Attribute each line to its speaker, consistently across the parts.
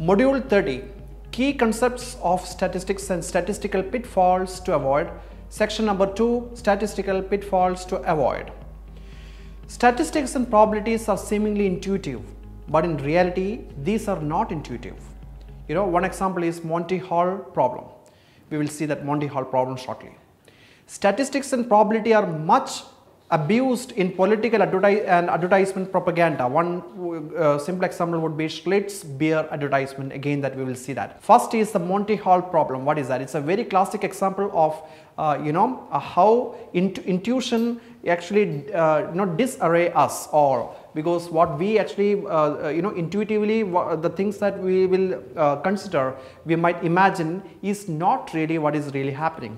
Speaker 1: Module 30, Key Concepts of Statistics and Statistical Pitfalls to Avoid. Section number 2, Statistical Pitfalls to Avoid. Statistics and probabilities are seemingly intuitive, but in reality, these are not intuitive. One example is Monty Hall problem. We will see that Monty Hall problem shortly. Statistics and probability are much abused in political and advertisement propaganda. One simple example would be Schlitz beer advertisement. Again, that we will see that. First is the Monty Hall problem. What is that? It's a very classic example of how intuition actually disarray us all, because what we actually intuitively the things that we will consider, we might imagine, is not really what is really happening.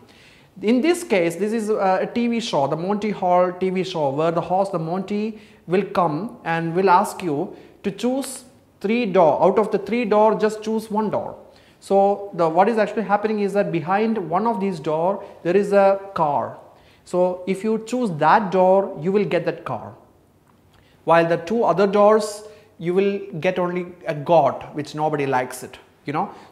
Speaker 1: In this case, this is a TV show, the Monty Hall TV show, where the host, the Monty, will come and will ask you to choose 3 doors. Out of the 3 doors, just choose 1 door. So what is actually happening is that behind one of these doors, there is a car. So if you choose that door, you will get that car. While the 2 other doors, you will get only a goat, which nobody likes it.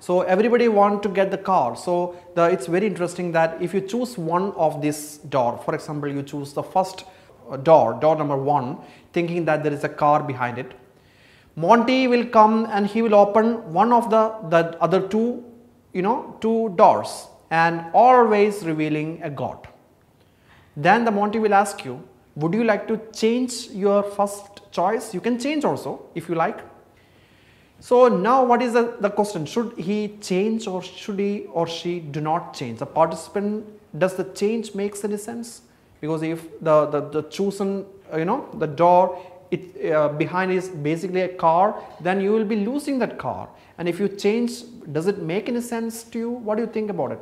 Speaker 1: So everybody want to get the car. So it's very interesting that if you choose one of this door, for example, you choose the first door number 1, thinking that there is a car behind it, Monty will come and he will open one of the other 2 doors, and always revealing a goat. Then the Monty will ask you, would you like to change your first choice? You can change also if you like. So now what is the question? Should he change, or should he or she do not change? The participant, does the change makes any sense? Because if the chosen the door behind is basically a car, then you will be losing that car. And if you change, does it make any sense to you? What do you think about it?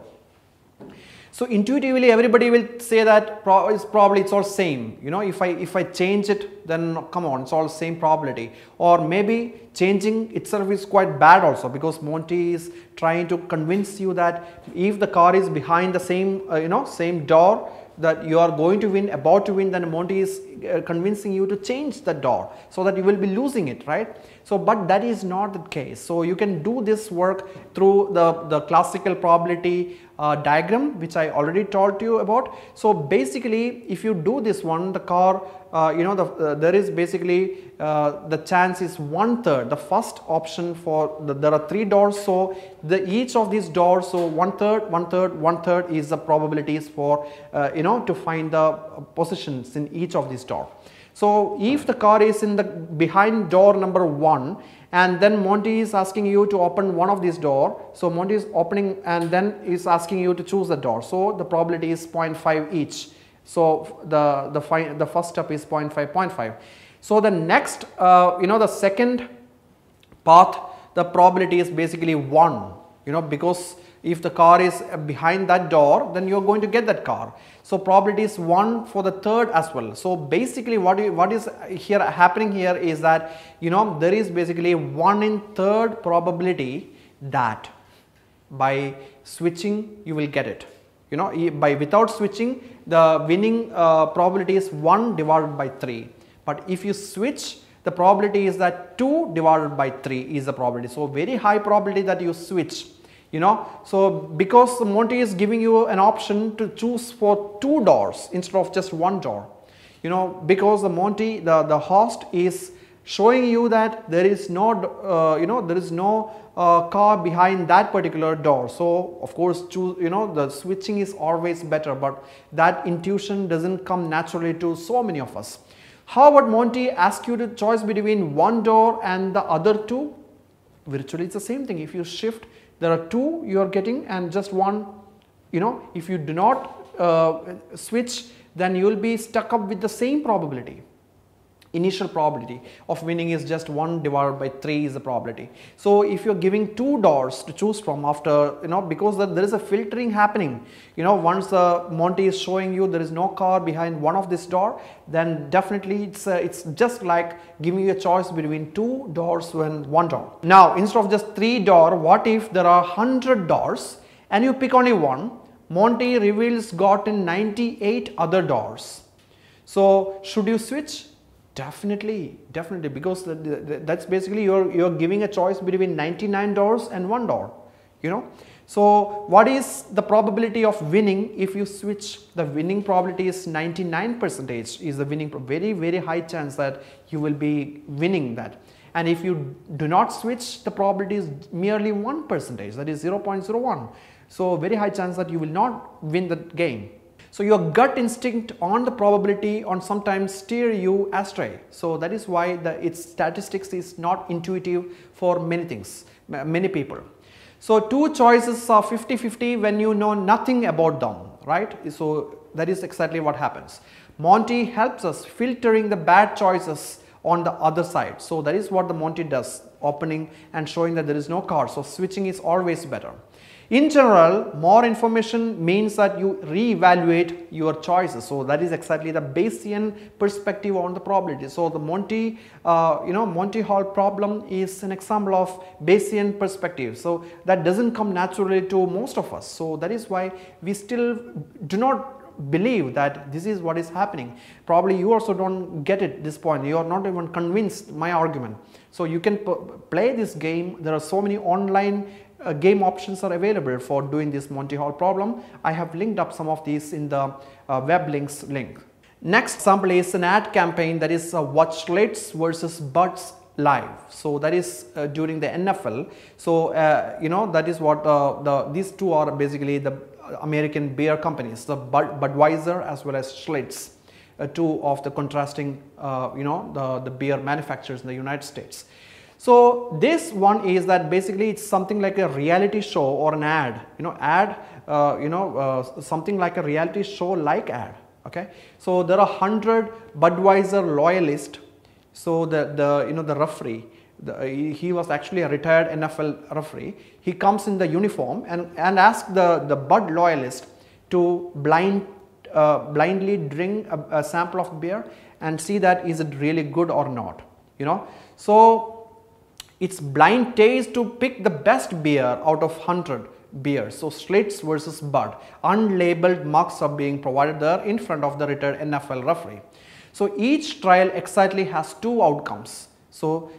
Speaker 1: So intuitively, everybody will say that probably it's all same. If I change it, then come on, it's all same probability. Or maybe changing itself is quite bad also, because Monty is trying to convince you that if the car is behind the same same door, that you are going to win, about to win, then Monty is convincing you to change the door so that you will be losing it, right? So, but that is not the case. So you can do this work through the classical probability diagram, which I already told you about. So basically, if you do this one, the car, there is basically the chance is 1/3. The first option for there are 3 doors, so each of these doors, so 1/3, 1/3, 1/3 is the probabilities for to find the positions in each of these doors. So if the car is in the behind door number 1, and then Monty is asking you to open one of these doors, so Monty is opening and then is asking you to choose the door. So the probability is 0.5 each. So the first step is 0.5, 0.5. So the next, the second path, the probability is basically 1. Because if the car is behind that door, then you are going to get that car. So probability is 1 for the third as well. So basically what is here happening here is that there is basically 1/3 probability that by switching you will get it. Without switching, the winning probability is 1 divided by 3. But if you switch, the probability is that 2 divided by 3 is the probability. So very high probability that you switch. So because Monty is giving you an option to choose for 2 doors instead of just 1 door, because the Monty, the host is showing you that there is no, car behind that particular door. So of course, the switching is always better, but that intuition doesn't come naturally to so many of us. How about Monty ask you to choose between 1 door and the other 2? Virtually it's the same thing. If you shift, there are 2 you are getting and just 1, if you do not switch, then you will be stuck up with the same probability. Initial probability of winning is just 1 divided by 3 is the probability. So if you are giving 2 doors to choose from after, because there is a filtering happening, once the Monty is showing you there is no car behind one of this door, then definitely it's just like giving you a choice between 2 doors and 1 door. Now instead of just 3 doors, what if there are 100 doors and you pick only one? Monty reveals gotten 98 other doors. So should you switch? Definitely, definitely, because that's basically you're giving a choice between $99 and $1, you know. So what is the probability of winning if you switch? The winning probability is 99% is the winning, very high chance that you will be winning that. And if you do not switch, the probability is merely 1%, that is 0.01. So very high chance that you will not win the game. So your gut instinct on the probability on sometimes steer you astray. So that is why its statistics is not intuitive for many things, many people. So two choices are 50-50 when you know nothing about them, right? So that is exactly what happens. Monty helps us filtering the bad choices on the other side. So that is what the Monty does, opening and showing that there is no card. So switching is always better. In general, more information means that you re-evaluate your choices. So that is exactly the Bayesian perspective on the probability. So the Monty, Monty Hall problem is an example of Bayesian perspective. So that doesn't come naturally to most of us. So that is why we still do not believe that this is what is happening. Probably you also don't get it this point. You are not even convinced my argument. So you can play this game. There are so many online game options are available for doing this Monty Hall problem. I have linked up some of these in the web links link. Next example is an ad campaign, that is watch slates versus Buds live. So that is during the NFL. So that is what these two are basically the American beer companies, the Budweiser as well as Schlitz, two of the contrasting the beer manufacturers in the United States. So this one is that basically it's something like a reality show or an ad, something like a reality show like ad. Okay, so there are 100 Budweiser loyalists. So the referee, he was actually a retired NFL referee. He comes in the uniform and asks the Bud loyalist to blindly drink a sample of beer and see that is it really good or not. So it's blind taste to pick the best beer out of 100 beers. So Schlitz versus Bud, unlabeled mugs are being provided there in front of the retired NFL referee. So each trial exactly has two outcomes. So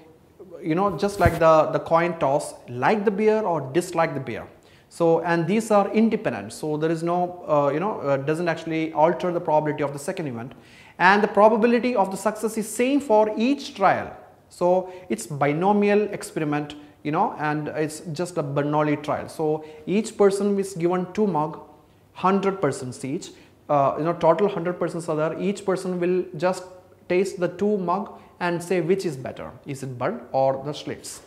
Speaker 1: just like the coin toss, like the beer or dislike the beer. So and these are independent. So there is no doesn't actually alter the probability of the second event, and the probability of the success is same for each trial. So it's binomial experiment, and it's just a Bernoulli trial. So each person is given two mug, 100 persons each, total 100 persons are there. Each person will just taste the two mug and say which is better, is it Bud or the Schlitz.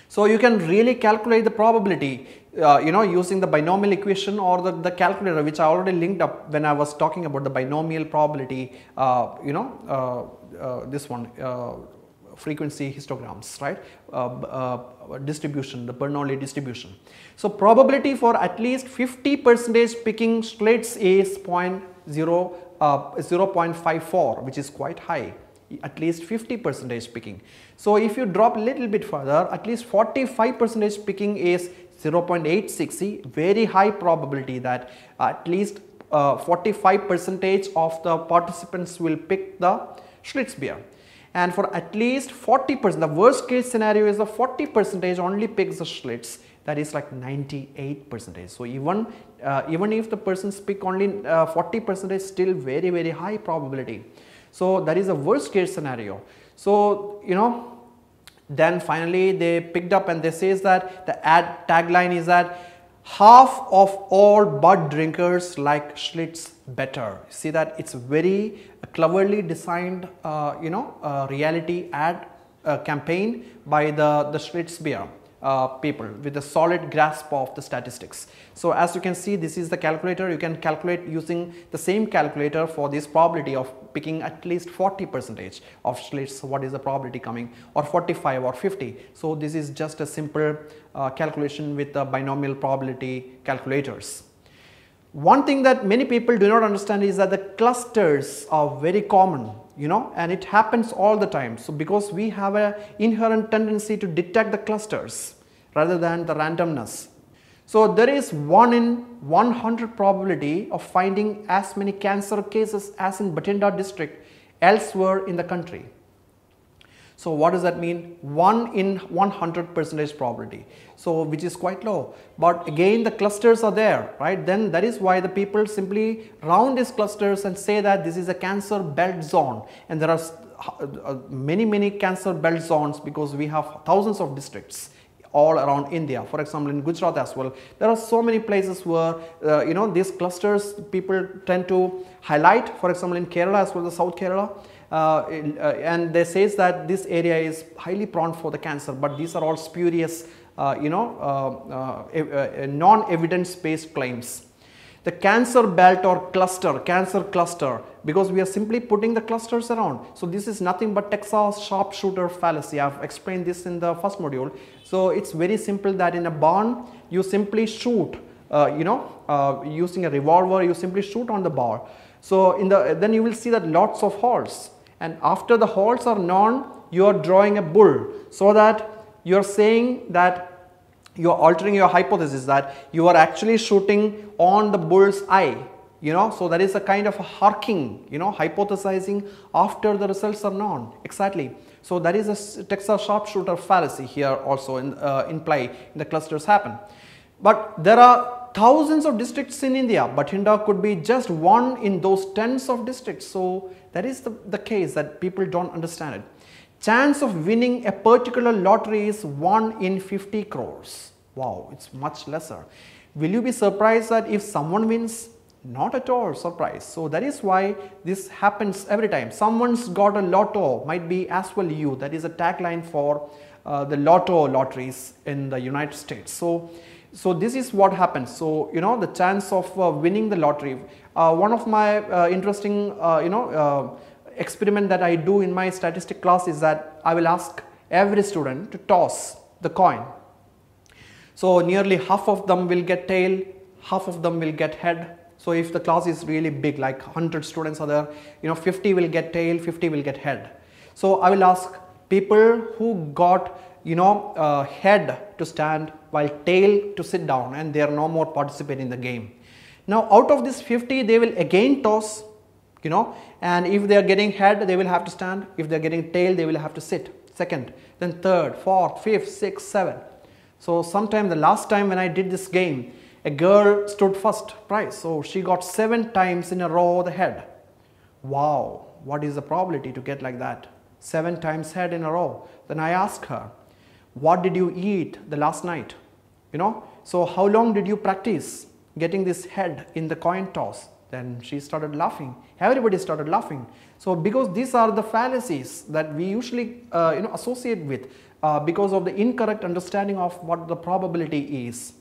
Speaker 1: So you can really calculate the probability, using the binomial equation or the calculator, which I already linked up when I was talking about the binomial probability, this one, frequency histograms, right? Distribution, the Bernoulli distribution. So probability for at least 50% picking Schlitz is 0.54, which is quite high. At least 50% picking. So if you drop a little bit further, at least 45% picking is 0.86, very high probability that at least 45% of the participants will pick the Schlitz beer. And for at least 40%, the worst case scenario is the 40% only picks the Schlitz, that is like 98%. So even if the persons pick only 40%, still very high probability. So that is a worst case scenario. So then finally they picked up and they says that the ad tagline is that half of all Bud drinkers like Schlitz better. See that it's very cleverly designed reality ad campaign by the Schlitz beer people with a solid grasp of the statistics. So as you can see, this is the calculator. You can calculate using the same calculator for this probability of picking at least 40% of Schlitz. What is the probability coming, or 45 or 50. So this is just a simple calculation with the binomial probability calculators. One thing that many people do not understand is that the clusters are very common, and it happens all the time. So because we have an inherent tendency to detect the clusters rather than the randomness. So there is 1 in 100 probability of finding as many cancer cases as in Bathinda district elsewhere in the country. So what does that mean? 1 in 100% probability, so which is quite low. But again, the clusters are there, right? Then that is why the people simply round these clusters and say that this is a cancer belt zone, and there are many cancer belt zones because we have thousands of districts all around India. For example, in Gujarat as well, there are so many places where these clusters people tend to highlight. For example, in Kerala as well, the South Kerala, and they says that this area is highly prone for the cancer, but these are all spurious non-evidence based claims. The cancer belt or cluster, cancer cluster, because we are simply putting the clusters around. So this is nothing but Texas sharpshooter fallacy. I have explained this in the first module. So it's very simple that in a barn you simply shoot, using a revolver, you simply shoot on the bar. So then you will see that lots of holes, and after the holes are known, you are drawing a bull, so that you are saying that you are altering your hypothesis that you are actually shooting on the bull's eye, so that is a kind of a harking, hypothesizing after the results are known. Exactly. So that is a Texas sharpshooter fallacy here also in play in the clusters happen. But there are thousands of districts in India. Bathinda could be just one in those tens of districts. So that is the case that people don't understand it. Chance of winning a particular lottery is 1 in 50 crores. Wow, it's much lesser. Will you be surprised that if someone wins? Not at all surprised. So that is why this happens every time. Someone's got a lotto, might be as well you. That is a tagline for the lotteries in the United States. So this is what happens. So the chance of winning the lottery. One of my interesting experiment that I do in my statistic class is that I will ask every student to toss the coin. So nearly half of them will get tail, half of them will get head. So if the class is really big, like 100 students are there, 50 will get tail, 50 will get head. So I will ask people who got head to stand while tail to sit down, and they are no more participating in the game. Now out of this 50, they will again toss, and if they are getting head, they will have to stand. If they are getting tail, they will have to sit. Second, then third, fourth, fifth, sixth, seventh. So sometime the last time when I did this game, a girl stood first prize. So she got 7 times in a row the head. Wow, what is the probability to get like that? 7 times head in a row. Then I asked her, what did you eat the last night? So how long did you practice getting this head in the coin toss? Then she started laughing. Everybody started laughing. So because these are the fallacies that we usually associate with because of the incorrect understanding of what the probability is.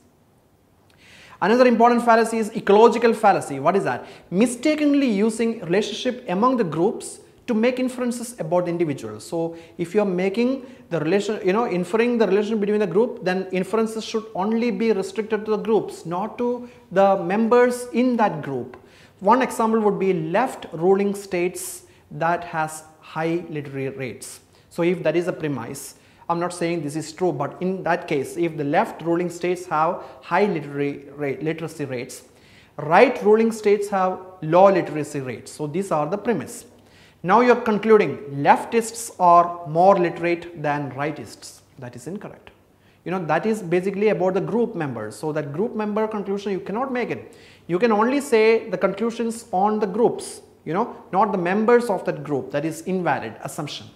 Speaker 1: Another important fallacy is ecological fallacy. What is that? Mistakenly using relationship among the groups to make inferences about the individuals. So if you are making the relation, inferring the relation between the group, then inferences should only be restricted to the groups, not to the members in that group. One example would be left ruling states that has high literary rates. So if that is a premise, I'm not saying this is true, but in that case, if the left ruling states have high literacy rates, right ruling states have low literacy rates. So these are the premise. Now you are concluding leftists are more literate than rightists. That is incorrect. That is basically about the group members. So that group member conclusion, you cannot make it. You can only say the conclusions on the groups, not the members of that group. That is invalid assumption.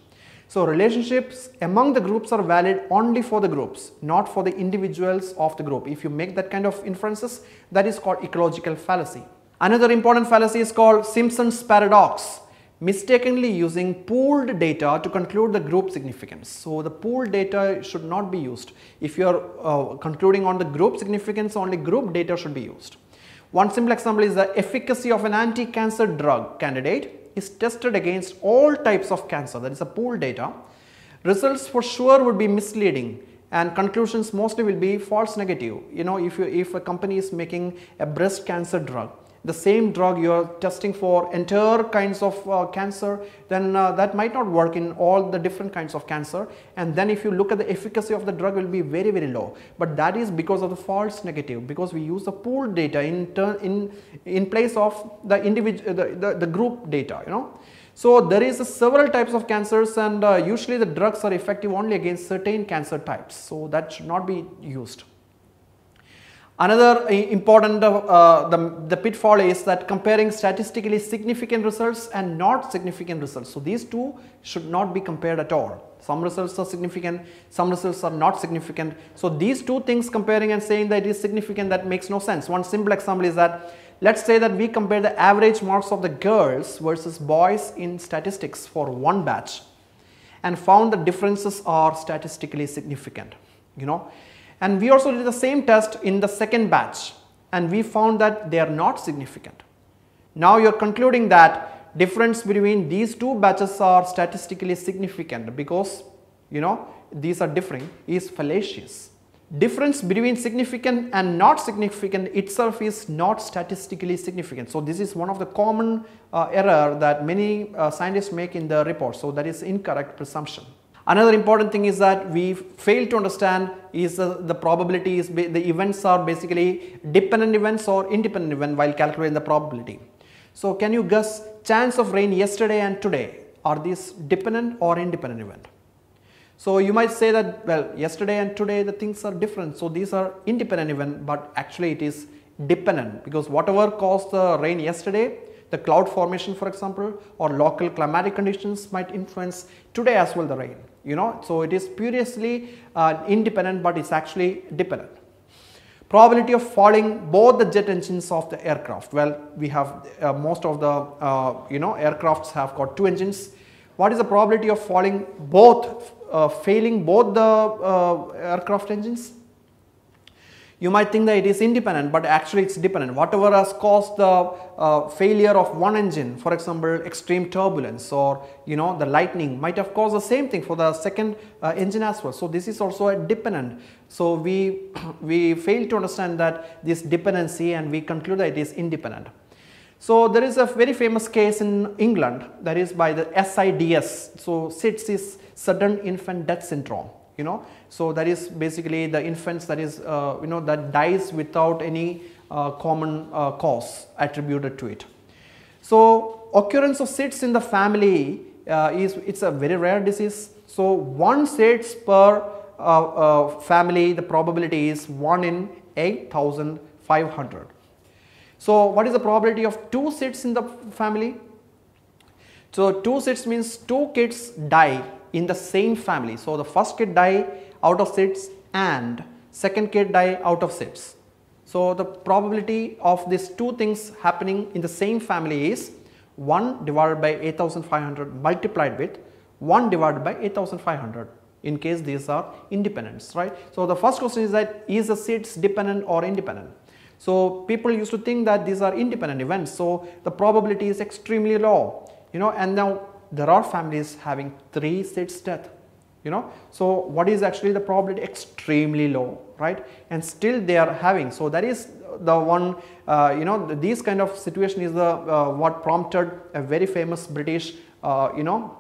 Speaker 1: So relationships among the groups are valid only for the groups, not for the individuals of the group. If you make that kind of inferences, that is called ecological fallacy. Another important fallacy is called Simpsons paradox. Mistakenly using pooled data to conclude the group significance. So the pooled data should not be used. If you are concluding on the group significance, only group data should be used. One simple example is the efficacy of an anti-cancer drug candidate is tested against all types of cancer. That is a pooled data. Results for sure would be misleading, and conclusions mostly will be false negative. If a company is making a breast cancer drug, the same drug you are testing for entire kinds of cancer, then that might not work in all the different kinds of cancer. And then if you look at the efficacy of the drug, will be very, very low. But that is because of the false negative, because we use the pooled data in place of the individual, the group data. So there is several types of cancers, and usually the drugs are effective only against certain cancer types. So that should not be used. Another important the pitfall is that comparing statistically significant results and not significant results. So these two should not be compared at all. Some results are significant, some results are not significant. So these two things comparing and saying that it is significant, that makes no sense. One simple example is that let's say that we compare the average marks of the girls versus boys in statistics for one batch and found the differences are statistically significant, you know. And we also did the same test in the second batch and we found that they are not significant. Now you are concluding that difference between these two batches are statistically significant because, you know, these are differing is fallacious. Difference between significant and not significant itself is not statistically significant. So this is one of the common error that many scientists make in the report. So that is incorrect presumption. Another important thing is that we fail to understand is the probability is the events are basically dependent events or independent event while calculating the probability. So can you guess chance of rain yesterday and today, are these dependent or independent event? So you might say that, well, yesterday and today the things are different, so these are independent event, but actually it is dependent because whatever caused the rain yesterday, the cloud formation for example or local climatic conditions might influence today as well the rain, you know. So it is purely independent, but it's actually dependent. Probability of falling both the jet engines of the aircraft. Well, we have most of the you know, aircrafts have got two engines. What is the probability of falling both failing both the aircraft engines? You might think that it is independent, but actually it's dependent. Whatever has caused the failure of one engine, for example extreme turbulence or, you know, the lightning might have caused the same thing for the second engine as well. So this is also a dependent. So we fail to understand that this dependency and we conclude that it is independent. So there is a very famous case in England, that is by the SIDS. So SIDS is sudden infant death syndrome, you know. So that is basically the infants that is you know, that dies without any common cause attributed to it. So occurrence of SIDS in the family it's a very rare disease. So one SIDS per family, the probability is 1 in 8,500. So what is the probability of two SIDS in the family? So two SIDS means two kids die in the same family. So the first kid die out of SIDS and second kid die out of SIDS. So the probability of these two things happening in the same family is 1 divided by 8,500 multiplied with 1 divided by 8,500 in case these are independents, right? So the first question is that is the SIDS dependent or independent? So people used to think that these are independent events, so the probability is extremely low, you know, and now there are families having 3 SIDS death, you know. So what is actually the probability? Extremely low, right? And still they are having. So that is the one, you know, these kind of situation is the what prompted a very famous British, you know,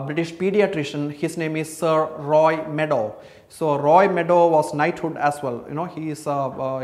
Speaker 1: British pediatrician. His name is Sir Roy Meadows. So Roy Meadows was knighthood as well, you know, he is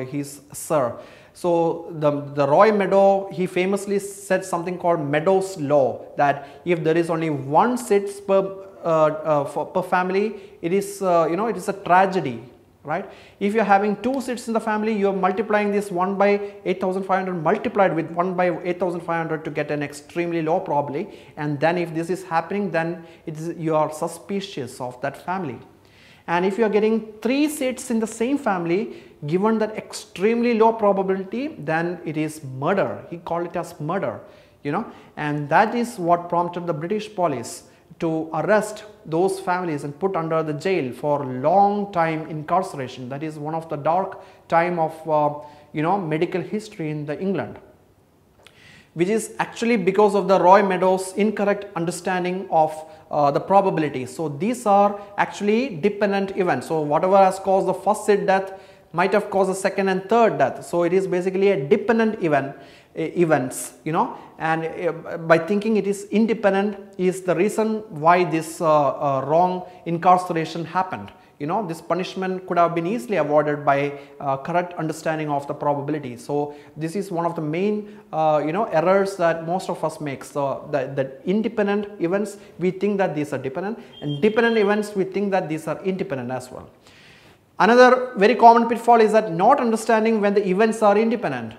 Speaker 1: he's Sir. So the Roy Meadows, he famously said something called Meadows Law, that if there is only one SIDS per family, it is you know, it is a tragedy, right? If you are having 2 SIDS in the family, you are multiplying this 1 by 8,500 multiplied with 1 by 8,500 to get an extremely low probability, and then if this is happening, then it is, you are suspicious of that family. And if you are getting 3 SIDS in the same family, given that extremely low probability, then it is murder. He called it as murder, you know, and that is what prompted the British police to arrest those families and put under the jail for long time incarceration. That is one of the dark time of you know, medical history in the England, which is actually because of the Roy Meadows incorrect understanding of the probability. So these are actually dependent events. So whatever has caused the first SID death might have caused the second and third death. So it is basically a dependent events, you know, and by thinking it is independent is the reason why this wrong incarceration happened, This punishment could have been easily avoided by correct understanding of the probability. So this is one of the main errors that most of us make. So the independent events, we think that these are dependent, and dependent events, we think that these are independent as well. Another very common pitfall is that not understanding when the events are independent.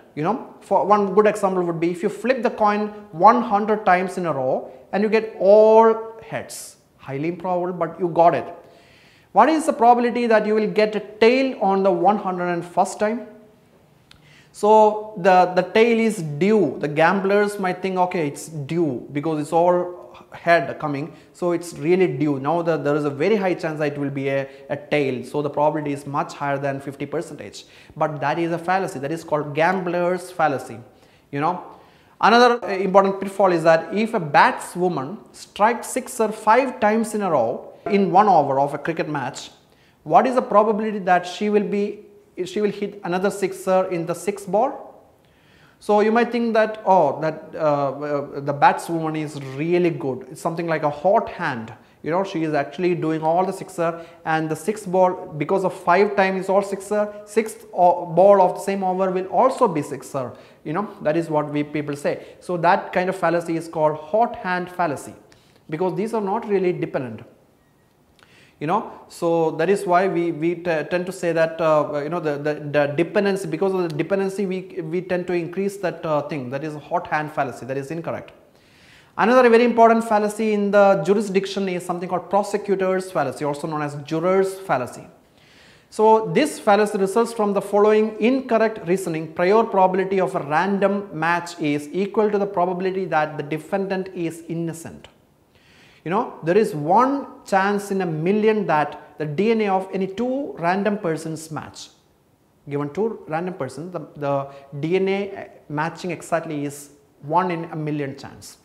Speaker 1: For one good example would be if you flip the coin 100 times in a row and you get all heads, highly improbable, but you got it. What is the probability that you will get a tail on the 101st time? So the tail is due. The gamblers might think, okay, it's due because it's all head coming, so it's really due. Now there is a very high chance that it will be a tail, so the probability is much higher than 50%. But that is a fallacy. That is called gambler's fallacy. Another important pitfall is that if a batswoman strikes sixer 5 times in a row in 1 over of a cricket match, what is the probability that she will hit another sixer in the 6th ball? So you might think that, the batswoman is really good. It's something like a hot hand. She is actually doing all the sixer, and the 6th ball, because of 5 times is all sixer, 6th ball of the same over will also be sixer. That is what people say. So that kind of fallacy is called hot hand fallacy, because these are not really dependent. So that is why we tend to say that the dependency, because of the dependency we tend to increase that thing. That is a hot hand fallacy. That is incorrect. Another very important fallacy in the jurisdiction is something called prosecutors fallacy, also known as jurors fallacy. So this fallacy results from the following incorrect reasoning: prior probability of a random match is equal to the probability that the defendant is innocent. There is 1 chance in a million that the DNA of any 2 random persons match. Given 2 random persons, the DNA matching exactly is 1 in a million chance.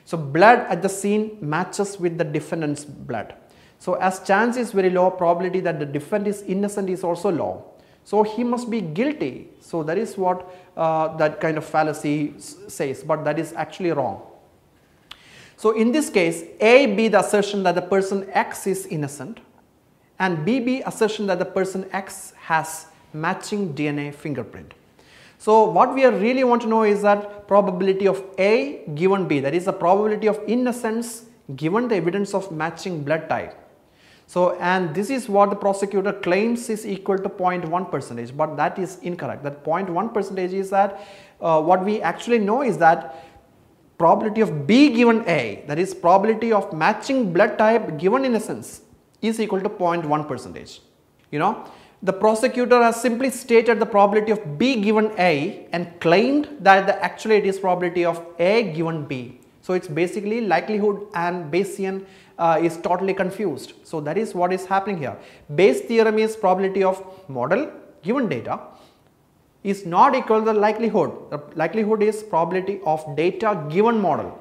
Speaker 1: So blood at the scene matches with the defendant's blood. So as chance is very low, probability that the defendant is innocent is also low. So he must be guilty. So that is what that kind of fallacy says, but that is actually wrong. So in this case, A be the assertion that the person X is innocent, and B be assertion that the person X has matching DNA fingerprint. So what we really want to know is that probability of A given B, that is the probability of innocence given the evidence of matching blood type. So, and this is what the prosecutor claims is equal to 0.1%, but that is incorrect. That 0.1% is that what we actually know is that probability of B given A, that is probability of matching blood type given innocence, is equal to 0.1%. The prosecutor has simply stated the probability of B given A and claimed that actually it is probability of A given B. So it's basically likelihood and Bayesian is totally confused. So that is what is happening here. Bayes theorem is probability of model given data is not equal to the likelihood. The likelihood is probability of data given model.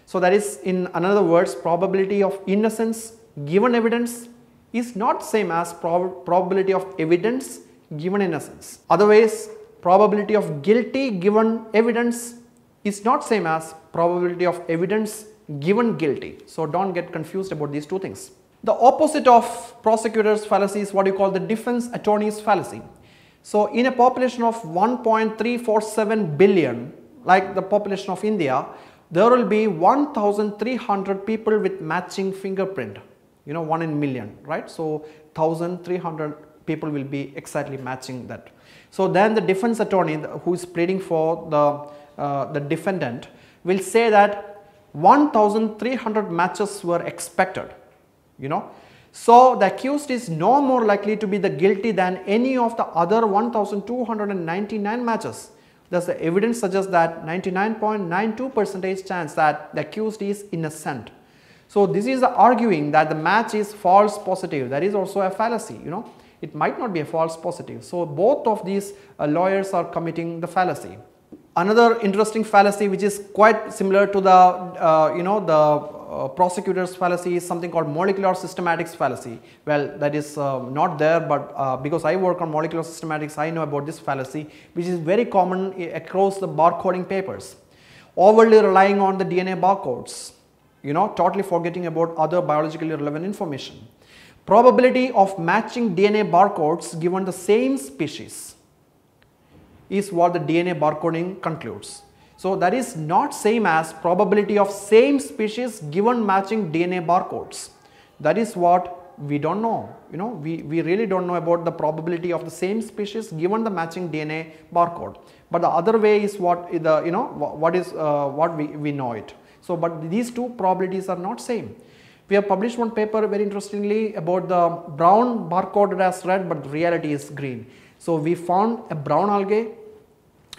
Speaker 1: So that is, in other words, probability of innocence given evidence is not same as probability of evidence given innocence. Otherwise, probability of guilty given evidence is not same as probability of evidence given guilty. So don't get confused about these two things. The opposite of prosecutor's fallacy is what you call the defense attorney's fallacy. So in a population of 1.347 billion, like the population of India, there will be 1,300 people with matching fingerprint, 1 in million, right? So 1,300 people will be exactly matching that. So then the defense attorney who is pleading for the defendant will say that 1,300 matches were expected, So the accused is no more likely to be the guilty than any of the other 1,299 matches. Thus the evidence suggests that 99.92% chance that the accused is innocent. So this is arguing that the match is false positive. That is also a fallacy, It might not be a false positive. So both of these lawyers are committing the fallacy. Another interesting fallacy which is quite similar to the prosecutor's fallacy is something called molecular systematics fallacy. Well, that is not there, but because I work on molecular systematics, I know about this fallacy, which is very common across the barcoding papers. Overly relying on the DNA barcodes, totally forgetting about other biologically relevant information. Probability of matching DNA barcodes given the same species is what the DNA barcoding concludes. So that is not same as probability of same species given matching DNA barcodes. That is what we don't know. We really don't know about the probability of the same species given the matching DNA barcode. But the other way is what the what we know it. So but these two probabilities are not same. We have published one paper very interestingly about the brown barcoded as red, but the reality is green. So we found a brown algae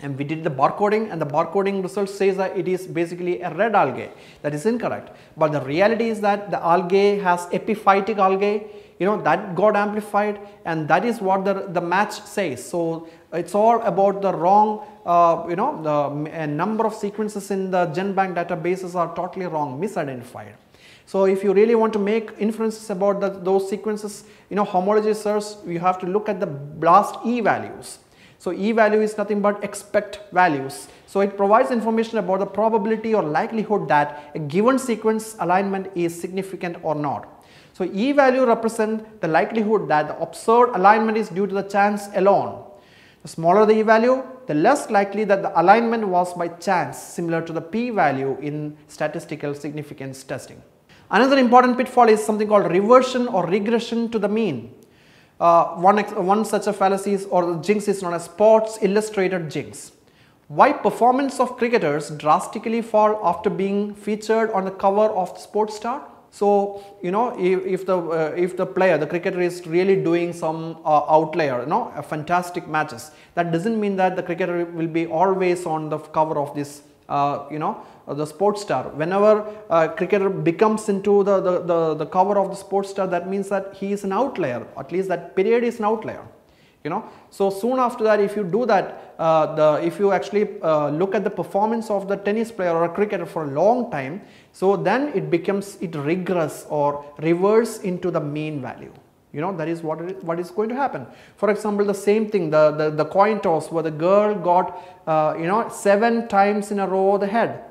Speaker 1: and we did the barcoding, and the barcoding result says that it is basically a red algae. That is incorrect. But the reality is that the algae has epiphytic algae, that got amplified, and that is what the match says. So it's all about the wrong, the number of sequences in the GenBank databases are totally wrong, misidentified. So if you really want to make inferences about those sequences, homology search, you have to look at the blast E values. So E value is nothing but expect values. So it provides information about the probability or likelihood that a given sequence alignment is significant or not. So E value represents the likelihood that the observed alignment is due to the chance alone. The smaller the E value, the less likely that the alignment was by chance, similar to the P value in statistical significance testing. Another important pitfall is something called reversion or regression to the mean. One such a fallacy or jinx is known as Sports Illustrated jinx. Why performance of cricketers drastically fall after being featured on the cover of Sports Star? So if the player, the cricketer, is really doing some outlier, a fantastic matches, that doesn't mean that the cricketer will be always on the cover of this the Sports Star. Whenever a cricketer becomes into the cover of the Sports Star, that means that he is an outlier, at least that period is an outlier. So soon after that, if you do that, if you actually look at the performance of the tennis player or a cricketer for a long time, so then it regress or reverse into the mean value. That is what is going to happen. For example, the same thing, the coin toss where the girl got 7 times in a row the head.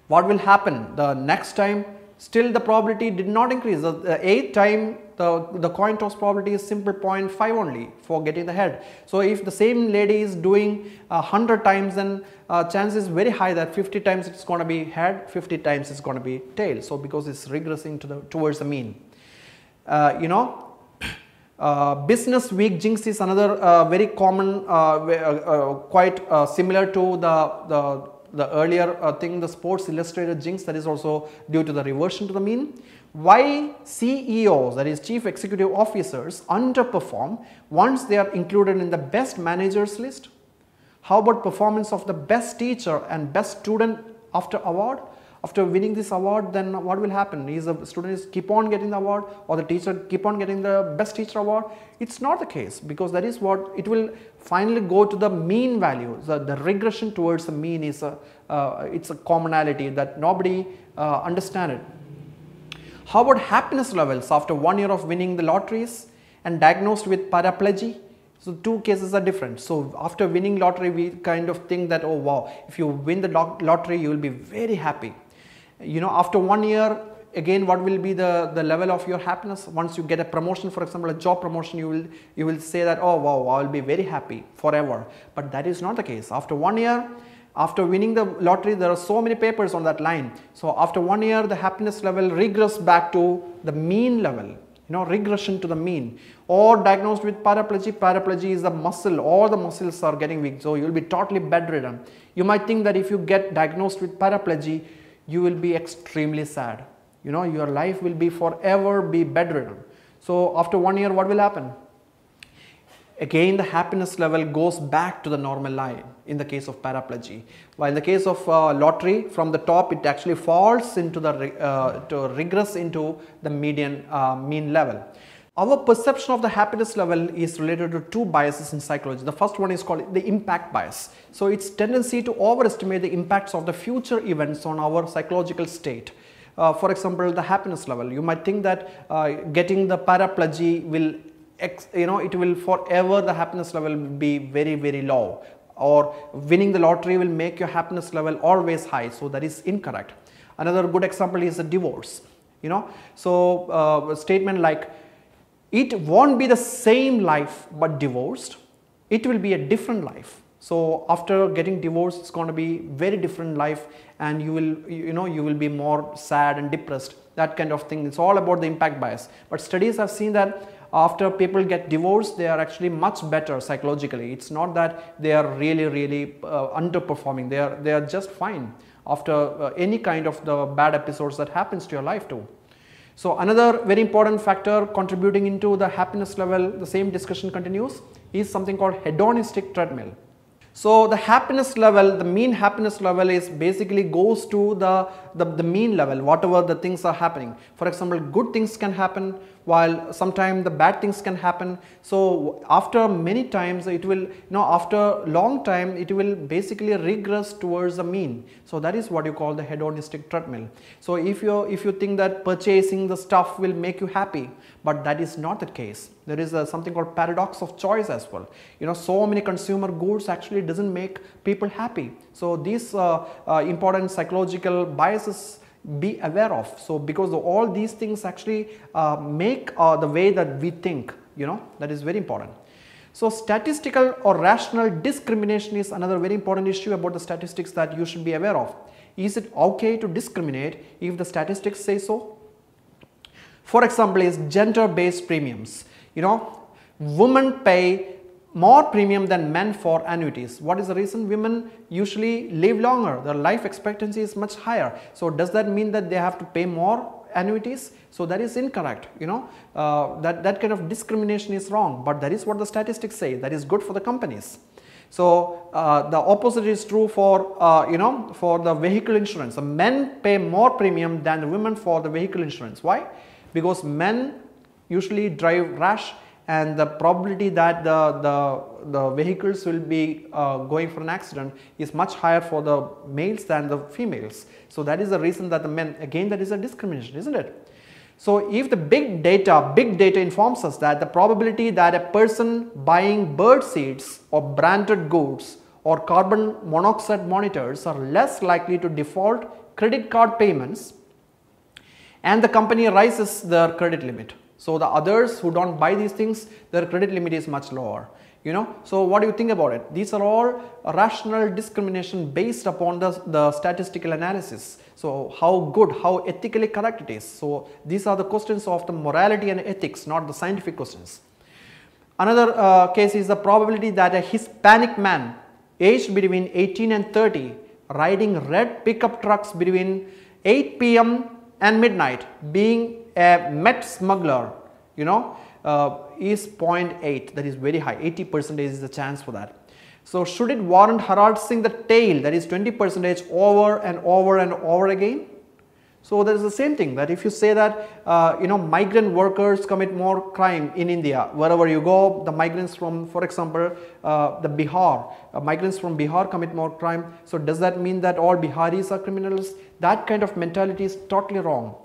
Speaker 1: What will happen the next time? Still the probability did not increase. The 8th time the coin toss probability is simple 0.5 only for getting the head. So if the same lady is doing 100 times, then chance is very high that 50 times it's going to be head, 50 times it's going to be tail. So because it's regressing towards the mean. Business week jinx is another very common, quite similar to the earlier thing, the Sports Illustrated jinx, that is also due to the reversion to the mean. Why CEOs, that is Chief Executive Officers, underperform once they are included in the best managers list? How about performance of the best teacher and best student after award? After winning this award, then what will happen? Is the student keep on getting the award, or the teacher keep on getting the best teacher award? It's not the case, because that is what it will finally go to the mean value. The regression towards the mean is it's a commonality that nobody understands it. How about happiness levels after 1 year of winning the lotteries and diagnosed with paraplegia? So two cases are different. So after winning lottery, we kind of think that, oh wow, if you win the lottery, you will be very happy. After 1 year, again, what will be the level of your happiness? Once you get a promotion, for example, a job promotion, you will say that, oh wow, I will be very happy forever. But that is not the case. After 1 year, after winning the lottery, there are so many papers on that line. So after 1 year, the happiness level regress back to the mean level. Regression to the mean. Or diagnosed with paraplegia. Paraplegia is the muscle, all the muscles are getting weak, so you will be totally bedridden. You might think that if you get diagnosed with paraplegia, you will be extremely sad. Your life will be forever be bedridden. So after 1 year, what will happen? Again, the happiness level goes back to the normal line in the case of paraplegia. While in the case of lottery, from the top it actually falls into to regress into the mean level. Our perception of the happiness level is related to two biases in psychology. The first one is called the impact bias. So it's tendency to overestimate the impacts of the future events on our psychological state. For example, the happiness level. You might think that getting the paraplegia will it will forever, the happiness level will be very, very low, or winning the lottery will make your happiness level always high. So that is incorrect. Another good example is a divorce. you know. So a statement like, it won't be the same life but divorced, it will be a different life. So after getting divorced, it's going to be very different life, and you will be more sad and depressed, that kind of thing. It's all about the impact bias. But studies have seen that after people get divorced, they are actually much better psychologically. It's not that they are really underperforming. They are just fine after any kind of the bad episodes that happens to your life too. So another very important factor contributing into the happiness level, the same discussion continues, is something called hedonistic treadmill. So the happiness level, the mean happiness level is basically goes to the mean level, whatever the things are happening. For example, good things can happen, while sometimes the bad things can happen. So after many times, it will, after long time, it will basically regress towards the mean. So that is what you call the hedonistic treadmill. So if you think that purchasing the stuff will make you happy, but that is not the case. There is something called paradox of choice as well. So many consumer goods actually doesn't make people happy. So these important psychological biases be aware of. So because all these things actually make the way that we think, that is very important. So statistical or rational discrimination is another very important issue about the statistics that you should be aware of. Is it okay to discriminate if the statistics say so? For example, is gender-based premiums. Women pay more premium than men for annuities. What is the reason? Women usually live longer. Their life expectancy is much higher. So does that mean that they have to pay more annuities? So that is incorrect. That kind of discrimination is wrong. But that is what the statistics say. That is good for the companies. So the opposite is true for for the vehicle insurance. The men pay more premium than the women for the vehicle insurance. Why? Because men usually drive rash, and the probability that the vehicles will be going for an accident is much higher for the males than the females. So that is the reason that the men, again, that is a discrimination, isn't it? So if the big data informs us that the probability that a person buying bird seeds or branded goods or carbon monoxide monitors are less likely to default credit card payments, and the company raises their credit limit. So the others who don't buy these things, their credit limit is much lower. So what do you think about it? These are all rational discrimination based upon the statistical analysis. So how good, how ethically correct it is. So these are the questions of the morality and ethics, not the scientific questions. Another case is the probability that a Hispanic man aged between 18 and 30 riding red pickup trucks between 8 p.m. and midnight being a Met smuggler, is 0.8. That is very high. 80% is the chance for that. So should it warrant harassing the tail, that is 20% over and over and over again? So there is the same thing, that if you say that migrant workers commit more crime in India, wherever you go, the migrants from, for example, the Bihar, migrants from Bihar commit more crime. So does that mean that all Biharis are criminals? That kind of mentality is totally wrong.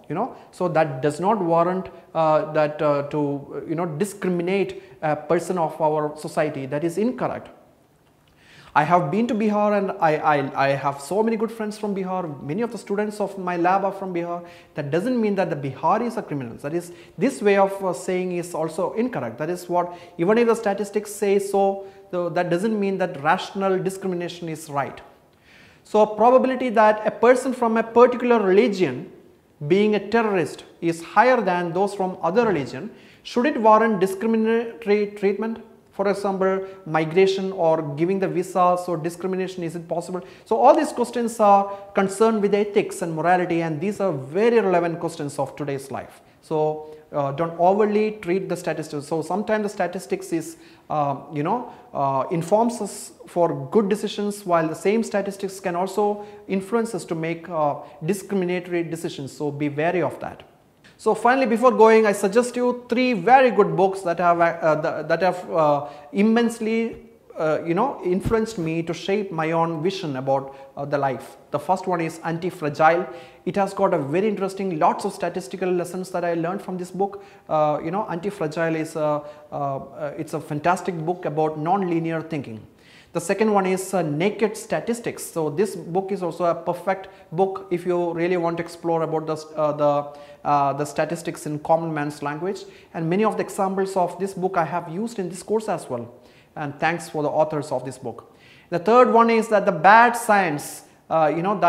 Speaker 1: So that does not warrant to discriminate a person of our society. That is incorrect. I have been to Bihar, and I have so many good friends from Bihar. Many of the students of my lab are from Bihar. That doesn't mean that the Biharis are criminals. That is, this way of saying is also incorrect. That is what, even if the statistics say so, that doesn't mean that rational discrimination is right. So probability that a person from a particular religion being a terrorist is higher than those from other religion. Should it warrant discriminatory treatment? For example, migration or giving the visas or discrimination, is it possible? So all these questions are concerned with ethics and morality, and these are very relevant questions of today's life. So don't overly treat the statistics. So sometimes the statistics is, informs us for good decisions, while the same statistics can also influence us to make discriminatory decisions. So be wary of that. So finally, before going, I suggest you 3 very good books that have immensely influenced me to shape my own vision about the life. The first one is Antifragile. It has got a very interesting, lots of statistical lessons that I learned from this book. Antifragile is it's a fantastic book about non-linear thinking. The second one is Naked Statistics. So this book is also a perfect book if you really want to explore about the statistics in common man's language, and many of the examples of this book I have used in this course as well, and thanks for the authors of this book. The third one is that the Bad Science. This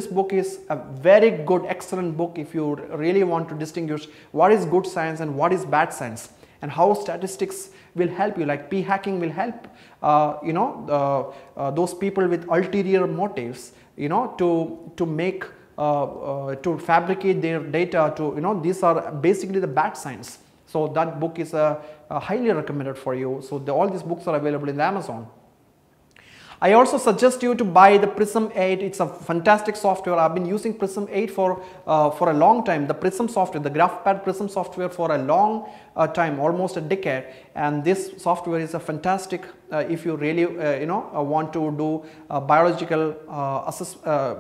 Speaker 1: book is a very good, excellent book if you really want to distinguish what is good science and what is bad science, and how statistics will help you, like p-hacking will help those people with ulterior motives, to make to fabricate their data, to these are basically the bad science. So that book is highly recommended for you. So all these books are available in the Amazon. I also suggest you to buy the Prism 8. It's a fantastic software. I've been using Prism 8 for a long time. The Prism software, the GraphPad Prism software, for a long time, almost a decade. And this software is a fantastic if you really want to do biological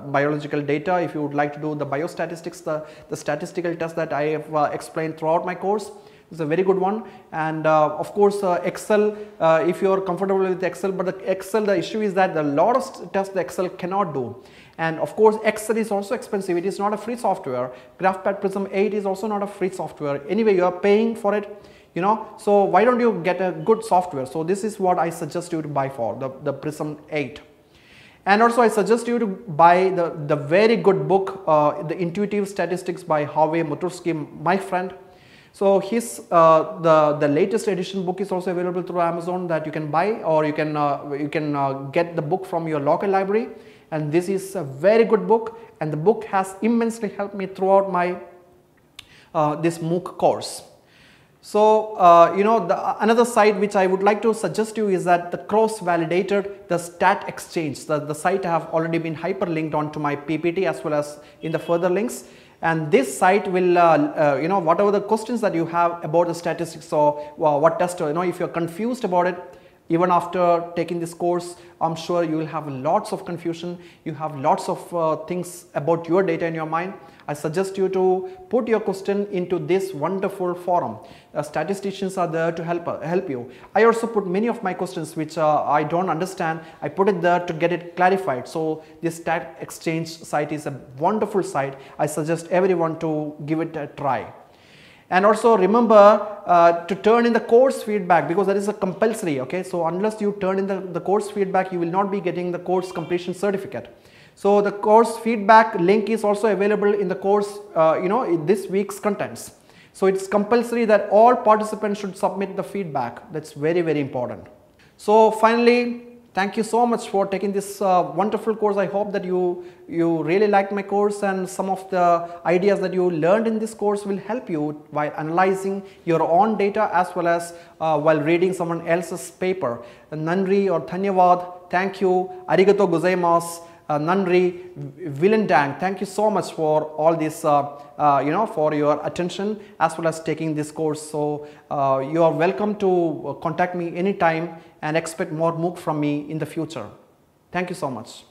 Speaker 1: biological data. If you would like to do the biostatistics, the statistical test that I have explained throughout my course. It's a very good one. And of course Excel, if you are comfortable with Excel, but the issue is that a lot of tests the Excel cannot do. And of course Excel is also expensive. It is not a free software. GraphPad Prism 8 is also not a free software. Anyway, you are paying for it, so why don't you get a good software? So this is what I suggest you to buy for the Prism 8. And also I suggest you to buy the very good book, The Intuitive Statistics by Harvey Matursky, my friend. So his the latest edition book is also available through Amazon, that you can buy, or you can get the book from your local library. And this is a very good book, and the book has immensely helped me throughout my this MOOC course. So another site which I would like to suggest you is that the cross-validated, the Stat Exchange. The site have already been hyperlinked onto my PPT as well as in the further links. And this site will, whatever the questions that you have about the statistics, or what test, if you're confused about it, even after taking this course, I'm sure you will have lots of confusion. You have lots of things about your data in your mind. I suggest you to put your question into this wonderful forum. Statisticians are there to help you. I also put many of my questions which I don't understand. I put it there to get it clarified. So this Stat Exchange site is a wonderful site. I suggest everyone to give it a try. And also remember to turn in the course feedback, because that is a compulsory. Okay, so unless you turn in the course feedback, you will not be getting the course completion certificate. So the course feedback link is also available in the course, in this week's contents. So it's compulsory that all participants should submit the feedback. That's very, very important. So finally, thank you so much for taking this wonderful course. I hope that you really liked my course, and some of the ideas that you learned in this course will help you while analyzing your own data as well as while reading someone else's paper. Nandri or Dhanyavad, thank you, arigato gozaimasu. Nandri, Villain Dang, thank you so much for all this, for your attention as well as taking this course. So you are welcome to contact me anytime and expect more MOOC from me in the future. Thank you so much.